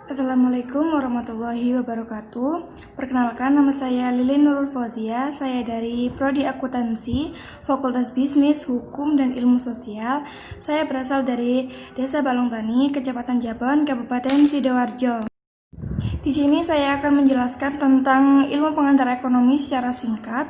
Assalamualaikum warahmatullahi wabarakatuh. Perkenalkan, nama saya Lilin Nurul Fauzia. Saya dari Prodi Akuntansi, Fakultas Bisnis, Hukum, dan Ilmu Sosial. Saya berasal dari Desa Balongtani, Kecamatan Jabon, Kabupaten Sidoarjo. Di sini saya akan menjelaskan tentang ilmu pengantar ekonomi secara singkat.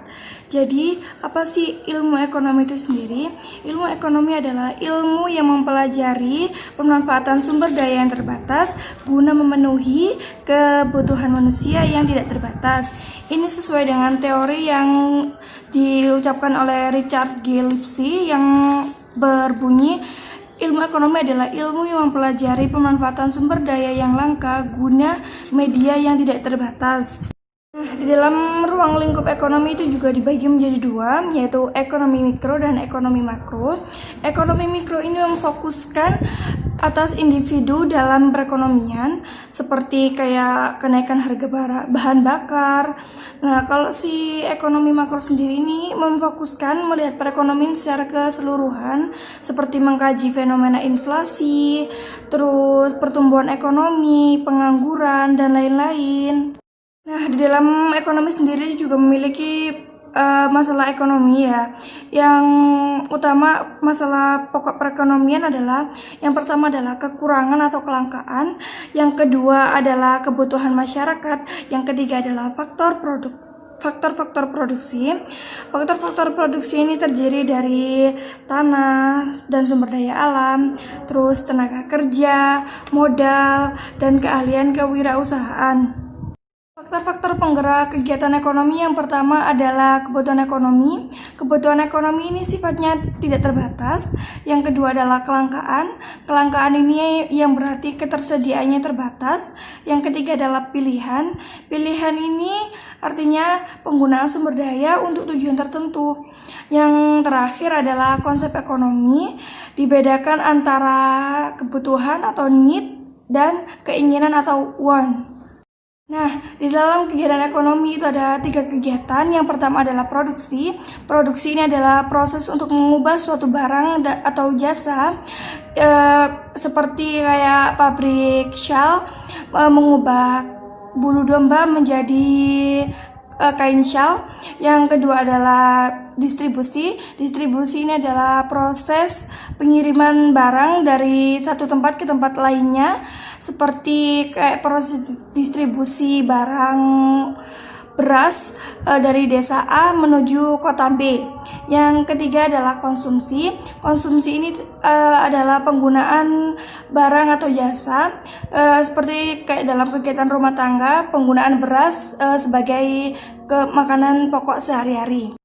Jadi, apa sih ilmu ekonomi itu sendiri? Ilmu ekonomi adalah ilmu yang mempelajari pemanfaatan sumber daya yang terbatas guna memenuhi kebutuhan manusia yang tidak terbatas. Ini sesuai dengan teori yang diucapkan oleh Richard G. Lipsy yang berbunyi, ilmu ekonomi adalah ilmu yang mempelajari pemanfaatan sumber daya yang langka guna media yang tidak terbatas. Di dalam ruang lingkup ekonomi itu juga dibagi menjadi dua, yaitu ekonomi mikro dan ekonomi makro. Ekonomi mikro ini memfokuskan atas individu dalam perekonomian, seperti kayak kenaikan harga bahan bakar. Nah, kalau si ekonomi makro sendiri ini memfokuskan melihat perekonomian secara keseluruhan, seperti mengkaji fenomena inflasi, terus pertumbuhan ekonomi, pengangguran, dan lain-lain. Nah, di dalam ekonomi sendiri juga memiliki masalah ekonomi ya. Yang utama masalah pokok perekonomian adalah, yang pertama adalah kekurangan atau kelangkaan, yang kedua adalah kebutuhan masyarakat, yang ketiga adalah faktor-faktor produksi. Faktor-faktor produksi ini terdiri dari tanah dan sumber daya alam, terus tenaga kerja, modal, dan keahlian kewirausahaan. Faktor-faktor penggerak kegiatan ekonomi yang pertama adalah kebutuhan ekonomi. Kebutuhan ekonomi ini sifatnya tidak terbatas. Yang kedua adalah kelangkaan. Kelangkaan ini yang berarti ketersediaannya terbatas. Yang ketiga adalah pilihan. Pilihan ini artinya penggunaan sumber daya untuk tujuan tertentu. Yang terakhir adalah konsep ekonomi. Dibedakan antara kebutuhan atau need dan keinginan atau want. Nah, di dalam kegiatan ekonomi itu ada 3 kegiatan. Yang pertama adalah produksi. Produksi ini adalah proses untuk mengubah suatu barang atau jasa, seperti kayak pabrik shawl mengubah bulu domba menjadi kain shawl. Yang kedua adalah distribusi. Distribusi ini adalah proses pengiriman barang dari satu tempat ke tempat lainnya, seperti kayak proses distribusi barang beras dari desa A menuju kota B. Yang ketiga adalah konsumsi. Konsumsi ini adalah penggunaan barang atau jasa, seperti kayak dalam kegiatan rumah tangga, penggunaan beras sebagai makanan pokok sehari-hari.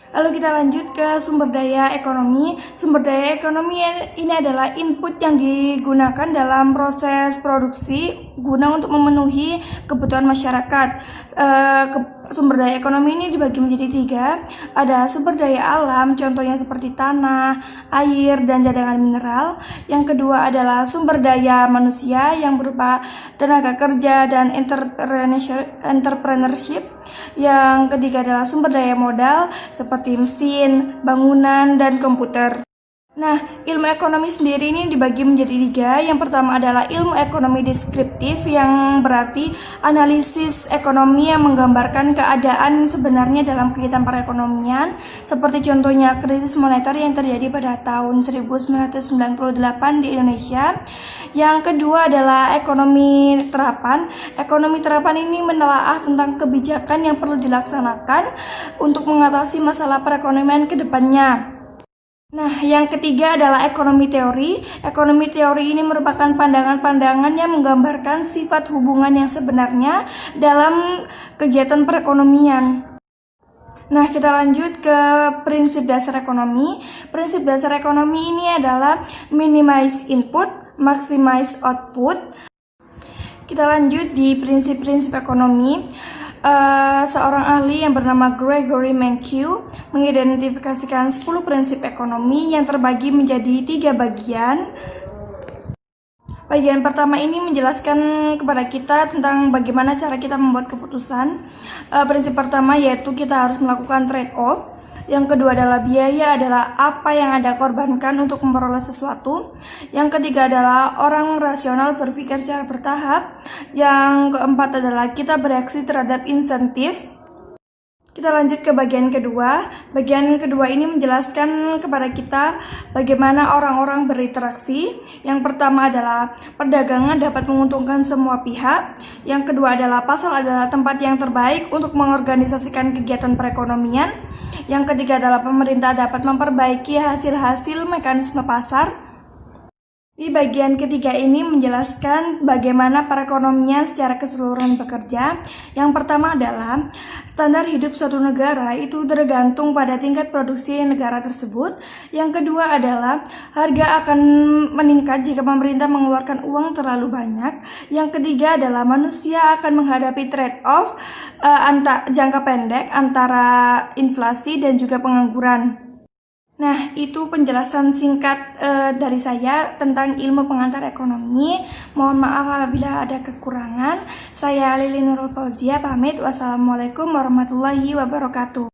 Lalu kita lanjut ke sumber daya ekonomi. Sumber daya ekonomi ini adalah input yang digunakan dalam proses produksi guna untuk memenuhi kebutuhan masyarakat. Sumber daya ekonomi ini dibagi menjadi 3. Ada sumber daya alam, contohnya seperti tanah, air, dan cadangan mineral. Yang kedua adalah sumber daya manusia yang berupa tenaga kerja dan entrepreneurship. Yang ketiga adalah sumber daya modal seperti mesin, bangunan, dan komputer. Nah, ilmu ekonomi sendiri ini dibagi menjadi 3. Yang pertama adalah ilmu ekonomi deskriptif, yang berarti analisis ekonomi yang menggambarkan keadaan sebenarnya dalam kegiatan perekonomian, seperti contohnya krisis moneter yang terjadi pada tahun 1998 di Indonesia. Yang kedua adalah ekonomi terapan. Ekonomi terapan ini menelaah tentang kebijakan yang perlu dilaksanakan untuk mengatasi masalah perekonomian ke depannya. Nah, yang ketiga adalah ekonomi teori. Ekonomi teori ini merupakan pandangan-pandangan yang menggambarkan sifat hubungan yang sebenarnya dalam kegiatan perekonomian. Nah, kita lanjut ke prinsip dasar ekonomi. Prinsip dasar ekonomi ini adalah minimize input, maximize output. Kita lanjut di prinsip-prinsip ekonomi. Seorang ahli yang bernama Gregory Mankiw mengidentifikasikan 10 prinsip ekonomi yang terbagi menjadi 3 bagian. Bagian pertama ini menjelaskan kepada kita tentang bagaimana cara kita membuat keputusan. Prinsip pertama yaitu kita harus melakukan trade-off. Yang kedua adalah biaya adalah apa yang Anda korbankan untuk memperoleh sesuatu. Yang ketiga adalah orang rasional berpikir secara bertahap. Yang keempat adalah kita bereaksi terhadap insentif. Kita lanjut ke bagian kedua. Bagian kedua ini menjelaskan kepada kita bagaimana orang-orang berinteraksi. Yang pertama adalah perdagangan dapat menguntungkan semua pihak. Yang kedua adalah pasar adalah tempat yang terbaik untuk mengorganisasikan kegiatan perekonomian. Yang ketiga adalah pemerintah dapat memperbaiki hasil-hasil mekanisme pasar. Di bagian ketiga ini menjelaskan bagaimana perekonomian secara keseluruhan bekerja. Yang pertama adalah standar hidup suatu negara itu tergantung pada tingkat produksi negara tersebut. Yang kedua adalah harga akan meningkat jika pemerintah mengeluarkan uang terlalu banyak. Yang ketiga adalah manusia akan menghadapi trade-off jangka pendek antara inflasi dan juga pengangguran. Nah, itu penjelasan singkat dari saya tentang ilmu pengantar ekonomi. Mohon maaf apabila ada kekurangan. Saya Lili Nurul Fauzia pamit. Wassalamualaikum warahmatullahi wabarakatuh.